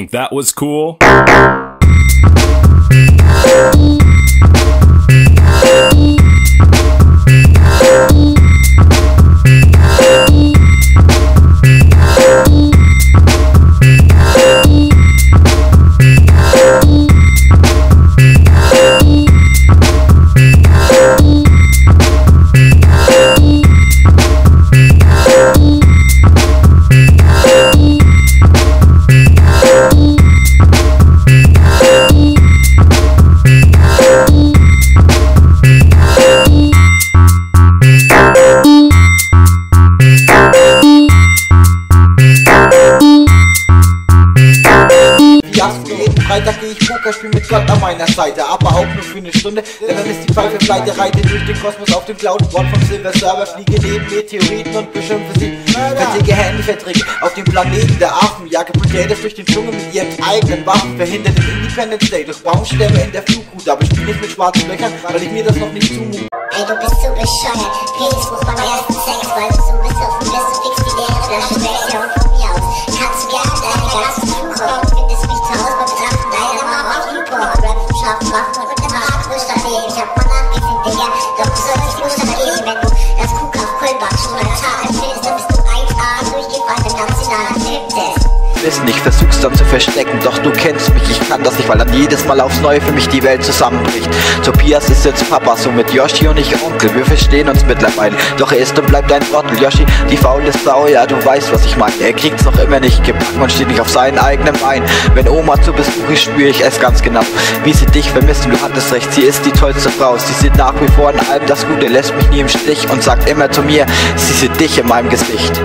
think that was cool? Jeden Freitag geh ich Poker, spiel mit Gott an meiner Seite, aber auch nur für eine Stunde, denn dann ist die Pfeife pleite, reite durch den Kosmos auf dem Cloudboard vom Silver Server, fliege neben Meteoriten und beschimpfe sie. Verticke Handyverträge auf dem Planeten der Affen, jage Potatoes durch den Dschungel mit ihren eigenen Waffen, verhindere den Independence Day durch Baumstämme in der Flugroute, aber spiel nicht mit schwarzen Löchern, weil ich mir das noch nicht zumute. Ey, du bist so bescheuert, Penisbuch beim ersten Sex, weil du so bist auf dem Bist und fix die leere Flasche weg, ja, und von mir aus kannst du gerne deine ganzen Flugrouten, findest mich zu Hause beim Betrachten deiner Mama auf Newport, Rap vom scharfen Waffen und dem Haaren Buchstaben, ich hab mal nachgesehen, Digga, doch du sollst nicht Buchstaben lesen, wenn du das Kuck auf Kulmbach schon mal Tag empfindest, dann bist du 1A durchgefallen im nationalen Filmtest. Ich versuch's dann zu verstecken, doch du kennst mich, ich kann das nicht, weil dann jedes Mal aufs Neue für mich die Welt zusammenbricht. Tobias ist jetzt Papa, somit Yoshi und ich Onkel, wir verstehen uns mittlerweile, doch er ist und bleibt ein Trottel. Yoshi, die faule Sau, ja du weißt was ich meine, er kriegt's noch immer nicht gepackt und steht nicht auf seinen eigenen Bein. Wenn Oma zu Besuch ist, spüre ich es ganz genau, wie sie dich vermisst und du hattest recht, sie ist die tollste Frau, sie sieht nach wie vor in allem das Gute, lässt mich nie im Stich und sagt immer zu mir, sie sieht dich in meinem Gesicht.